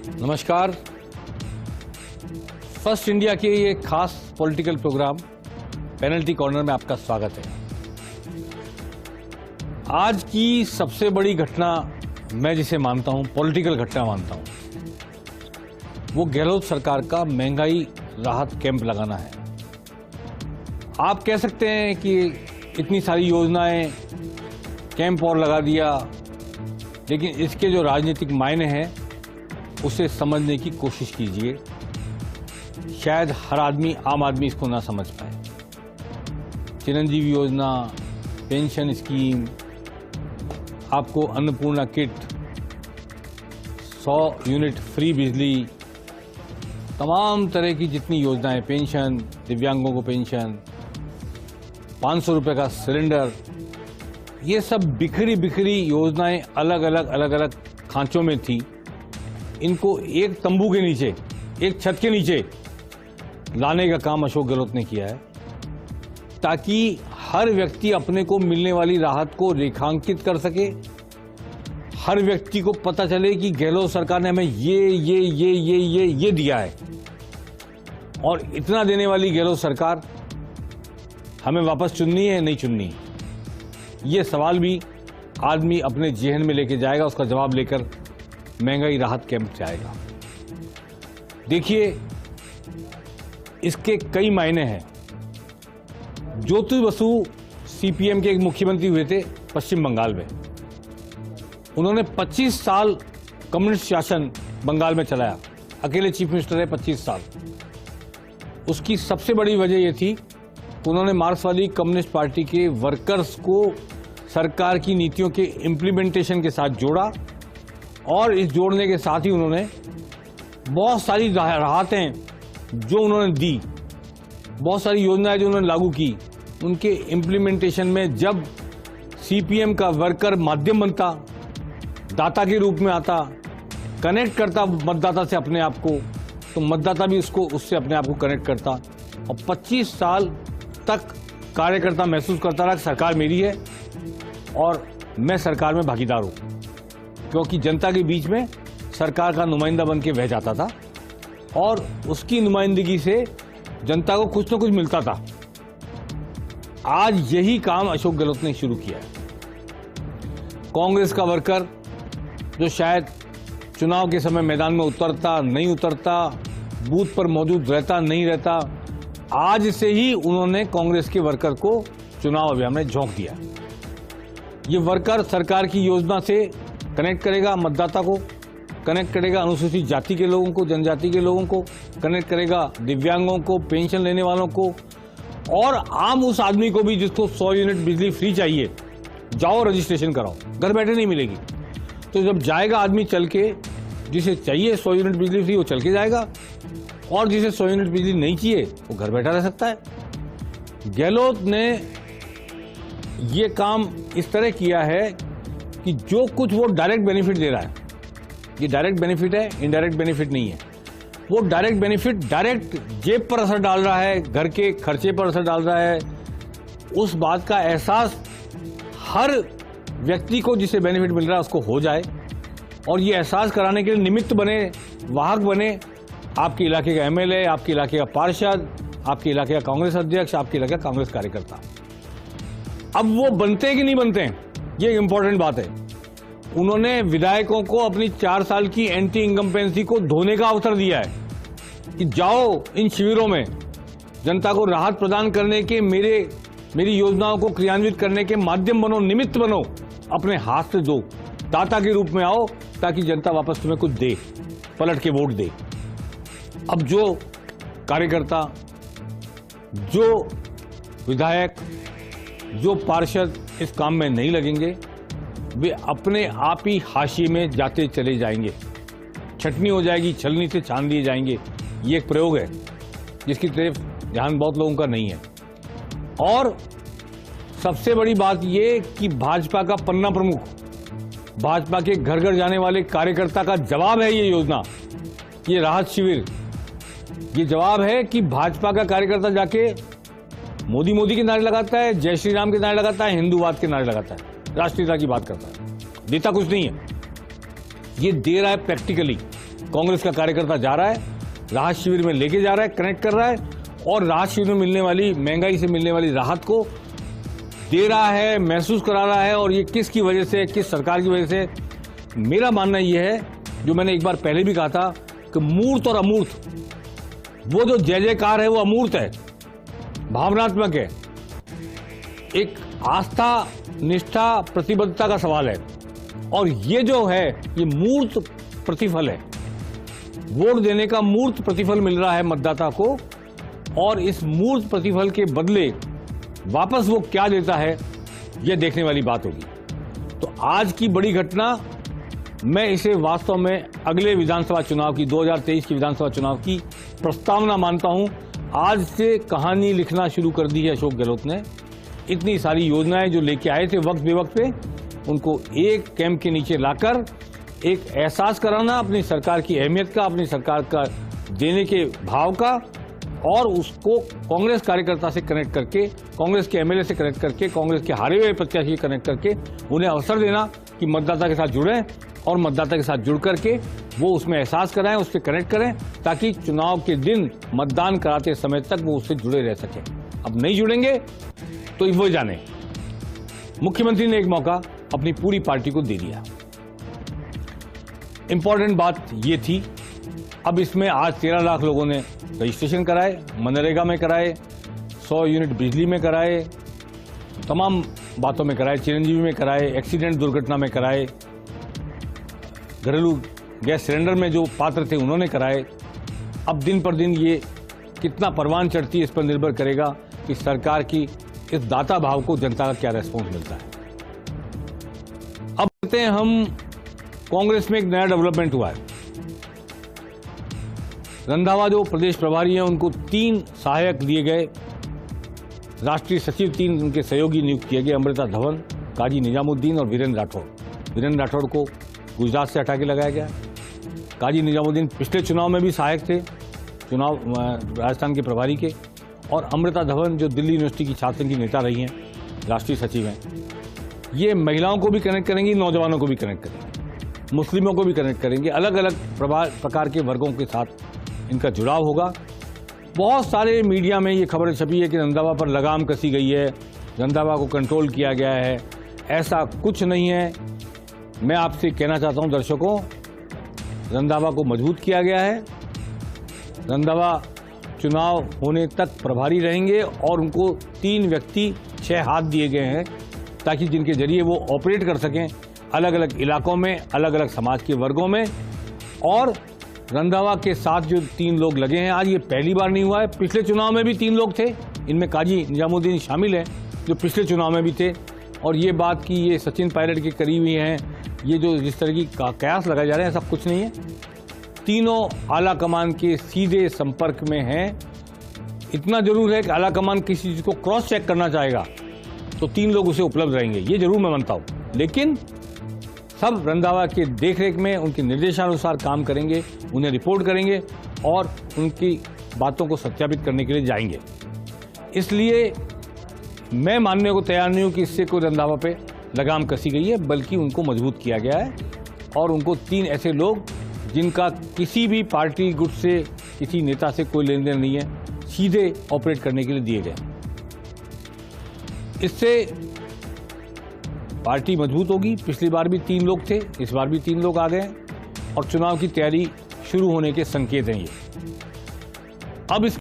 नमस्कार। First India के ये खास पॉलिटिकल प्रोग्राम पेनल्टी कॉर्नर में आपका स्वागत है। आज की सबसे बड़ी घटना मैं जिसे मानता हूं, पॉलिटिकल घटना मानता हूं, वो गहलोत सरकार का महंगाई राहत कैंप लगाना है। आप कह सकते हैं कि इतनी सारी योजनाएं, कैंप और लगा दिया, लेकिन इसके जो राजनीतिक मायने हैं उसे समझने की कोशिश कीजिए। शायद हर आदमी, आम आदमी इसको ना समझ पाए। चिरंजीवी योजना, पेंशन स्कीम, आपको अन्नपूर्णा किट, 100 यूनिट फ्री बिजली, तमाम तरह की जितनी योजनाएं, पेंशन, दिव्यांगों को पेंशन, 500 रुपये का सिलेंडर, ये सब बिखरी बिखरी योजनाएं अलग अलग खांचों में थी। इनको एक तंबू के नीचे, एक छत के नीचे लाने का काम अशोक गहलोत ने किया है, ताकि हर व्यक्ति अपने को मिलने वाली राहत को रेखांकित कर सके। हर व्यक्ति को पता चले कि गहलोत सरकार ने हमें ये दिया है, और इतना देने वाली गहलोत सरकार हमें वापस चुननी है, नहीं चुननी है। ये सवाल भी आदमी अपने जेहन में लेके जाएगा, उसका जवाब लेकर महंगाई राहत कैंप से आएगा। देखिए, इसके कई मायने हैं। ज्योति बसु सीपीएम के एक मुख्यमंत्री हुए थे पश्चिम बंगाल में। उन्होंने 25 साल कम्युनिस्ट शासन बंगाल में चलाया, अकेले चीफ मिनिस्टर रहे 25 साल। उसकी सबसे बड़ी वजह यह थी कि उन्होंने मार्क्सवादी कम्युनिस्ट पार्टी के वर्कर्स को सरकार की नीतियों के इम्प्लीमेंटेशन के साथ जोड़ा, और इस जोड़ने के साथ ही उन्होंने बहुत सारी राहतें जो उन्होंने दी, बहुत सारी योजनाएं जो उन्होंने लागू की, उनके इम्प्लीमेंटेशन में जब सीपीएम का वर्कर माध्यम बनता, दाता के रूप में आता, कनेक्ट करता मतदाता से अपने आप को, तो मतदाता भी उससे अपने आप को कनेक्ट करता, और 25 साल तक कार्यकर्ता महसूस करता रहा कि सरकार मेरी है और मैं सरकार में भागीदार हूं, क्योंकि जनता के बीच में सरकार का नुमाइंदा बन के बह जाता था, और उसकी नुमाइंदगी से जनता को कुछ न कुछ मिलता था। आज यही काम अशोक गहलोत ने शुरू किया है। कांग्रेस का वर्कर जो शायद चुनाव के समय मैदान में उतरता नहीं उतरता, बूथ पर मौजूद रहता नहीं रहता, आज से ही उन्होंने कांग्रेस के वर्कर को चुनाव अभियान में झोंक दिया। ये वर्कर सरकार की योजना से कनेक्ट करेगा, मतदाता को कनेक्ट करेगा, अनुसूचित जाति के लोगों को, जनजाति के लोगों को कनेक्ट करेगा, दिव्यांगों को, पेंशन लेने वालों को, और आम उस आदमी को भी जिसको 100 यूनिट बिजली फ्री चाहिए, जाओ रजिस्ट्रेशन कराओ, घर बैठे नहीं मिलेगी। तो जब जाएगा आदमी चल के, जिसे चाहिए 100 यूनिट बिजली फ्री, वो चल के जाएगा, और जिसे 100 यूनिट बिजली नहीं चाहिए वो घर बैठा रह सकता है। गहलोत ने ये काम इस तरह किया है कि जो कुछ वो डायरेक्ट बेनिफिट दे रहा है, ये डायरेक्ट बेनिफिट है, इनडायरेक्ट बेनिफिट नहीं है। वो डायरेक्ट बेनिफिट डायरेक्ट जेब पर असर डाल रहा है, घर के खर्चे पर असर डाल रहा है। उस बात का एहसास हर व्यक्ति को जिसे बेनिफिट मिल रहा है उसको हो जाए, और ये एहसास कराने के लिए निमित्त बने, वाहक बने आपके इलाके का एमएलए, आपके इलाके का पार्षद, आपके इलाके का कांग्रेस अध्यक्ष, आपके इलाके का कांग्रेस कार्यकर्ता। अब वो बनते हैं कि नहीं बनते हैं, ये एक इंपॉर्टेंट बात है। उन्होंने विधायकों को अपनी 4 साल की एंटी इनकम्पेंसी को धोने का अवसर दिया है कि जाओ इन शिविरों में, जनता को राहत प्रदान करने के, मेरी योजनाओं को क्रियान्वित करने के माध्यम बनो, निमित्त बनो, अपने हाथ से दो, दाता के रूप में आओ, ताकि जनता वापस तुम्हें कुछ दे, पलट के वोट दे। अब जो कार्यकर्ता, जो विधायक, जो पार्षद इस काम में नहीं लगेंगे, वे अपने आप ही हाशिए में जाते चले जाएंगे, छटनी हो जाएगी, छलनी से छान दिए जाएंगे। ये एक प्रयोग है जिसकी तरफ ध्यान बहुत लोगों का नहीं है। और सबसे बड़ी बात ये कि भाजपा का पन्ना प्रमुख, भाजपा के घर घर जाने वाले कार्यकर्ता का जवाब है ये योजना, ये राहत शिविर। ये जवाब है कि भाजपा का कार्यकर्ता जाके मोदी के नारे लगाता है, जय श्री राम के नारे लगाता है, हिंदूवाद के नारे लगाता है, राष्ट्रीयता की बात करता है, देता कुछ नहीं है। ये दे रहा है प्रैक्टिकली, कांग्रेस का कार्यकर्ता जा रहा है, राहत शिविर में लेके जा रहा है, कनेक्ट कर रहा है और राहत शिविर में मिलने वाली महंगाई से मिलने वाली राहत को दे रहा है, महसूस करा रहा है। और ये किसकी वजह से, किस सरकार की वजह से? मेरा मानना यह है, जो मैंने एक बार पहले भी कहा था, कि मूर्त और अमूर्त, वो जो जय जयकार है वो अमूर्त है, भावनात्मक है, एक आस्था, निष्ठा, प्रतिबद्धता का सवाल है। और ये जो है ये मूर्त प्रतिफल है, वोट देने का मूर्त प्रतिफल मिल रहा है मतदाता को, और इस मूर्त प्रतिफल के बदले वापस वो क्या देता है यह देखने वाली बात होगी। तो आज की बड़ी घटना, मैं इसे वास्तव में अगले विधानसभा चुनाव की, 2023 की विधानसभा चुनाव की प्रस्तावना मानता हूं। आज से कहानी लिखना शुरू कर दी है अशोक गहलोत ने। इतनी सारी योजनाएं जो लेके आए थे वक्त बेवक्त पे, उनको एक कैंप के नीचे लाकर एक एहसास कराना अपनी सरकार की अहमियत का, अपनी सरकार का देने के भाव का, और उसको कांग्रेस कार्यकर्ता से कनेक्ट करके, कांग्रेस के एमएलए से कनेक्ट करके, कांग्रेस के हारे हुए प्रत्याशी से कनेक्ट करके उन्हें अवसर देना कि मतदाता के साथ जुड़ें, और मतदाता के साथ जुड़ करके वो उसमें एहसास कराएं, उससे कनेक्ट करें, ताकि चुनाव के दिन मतदान कराते समय तक वो उससे जुड़े रह सकें। अब नहीं जुड़ेंगे तो वो जाने। मुख्यमंत्री ने एक मौका अपनी पूरी पार्टी को दे दिया। इंपॉर्टेंट बात ये थी, अब इसमें आज 13 लाख लोगों ने रजिस्ट्रेशन कराए, मनरेगा में कराए, 100 यूनिट बिजली में कराए, तमाम बातों में कराए, चिरंजीवी में कराए, एक्सीडेंट दुर्घटना में कराए, घरेलू गैस सिलेंडर में जो पात्र थे उन्होंने कराए। अब दिन पर दिन ये कितना परवान चढ़ती है, इस पर निर्भर करेगा कि सरकार की इस दाता भाव को जनता का क्या रेस्पॉन्स मिलता है। अब कहते हैं हम, कांग्रेस में एक नया डेवलपमेंट हुआ है। रंधावा जो प्रदेश प्रभारी हैं, उनको 3 सहायक दिए गए, राष्ट्रीय सचिव 3 उनके सहयोगी नियुक्त किए गए, अमृता धवन, काजी निजामुद्दीन और वीरेंद्र राठौड़। वीरेंद्र राठौड़ को गुजरात से हटा के लगाया गया। काजी निजामुद्दीन पिछले चुनाव में भी सहायक थे, चुनाव राजस्थान के प्रभारी के, और अमृता धवन जो दिल्ली यूनिवर्सिटी की छात्र की नेता रही हैं, राष्ट्रीय सचिव हैं। ये महिलाओं को भी कनेक्ट करेंगी, नौजवानों को भी कनेक्ट करेंगे, मुस्लिमों को भी कनेक्ट करेंगे, अलग अलग प्रकार के वर्गों के साथ इनका जुड़ाव होगा। बहुत सारे मीडिया में ये खबर छपी है कि रंधावा पर लगाम कसी गई है, रंधावा को कंट्रोल किया गया है। ऐसा कुछ नहीं है। मैं आपसे कहना चाहता हूं दर्शकों, रंधावा को मजबूत किया गया है। रंधावा चुनाव होने तक प्रभारी रहेंगे, और उनको 3 व्यक्ति 6 हाथ दिए गए हैं, ताकि जिनके जरिए वो ऑपरेट कर सकें अलग अलग इलाकों में, अलग अलग समाज के वर्गों में। और रंधावा के साथ जो 3 लोग लगे हैं, आज ये पहली बार नहीं हुआ है, पिछले चुनाव में भी 3 लोग थे, इनमें काजी निजामुद्दीन शामिल हैं जो पिछले चुनाव में भी थे। और ये बात कि ये सचिन पायलट के करीबी हैं, ये जो जिस तरह की कयास लगाए जा रहे हैं, ऐसा कुछ नहीं है। तीनों आला कमान के सीधे संपर्क में हैं। इतना जरूर है कि आला कमान किसी चीज को क्रॉस चेक करना चाहेगा तो 3 लोग उसे उपलब्ध रहेंगे, ये जरूर मैं मानता हूं। लेकिन सब रंधावा के देखरेख में उनके निर्देशानुसार काम करेंगे, उन्हें रिपोर्ट करेंगे और उनकी बातों को सत्यापित करने के लिए जाएंगे। इसलिए मैं मानने को तैयार नहीं हूं कि इससे कोई रंधावा पे लगाम कसी गई है, बल्कि उनको मजबूत किया गया है, और उनको 3 ऐसे लोग जिनका किसी भी पार्टी गुट से, किसी नेता से कोई लेन देन नहीं है, सीधे ऑपरेट करने के लिए दिए गए। इससे पार्टी मजबूत होगी। पिछली बार भी 3 लोग थे, इस बार भी 3 लोग आ गए, और चुनाव की तैयारी शुरू होने के संकेत हैं ये। अब इस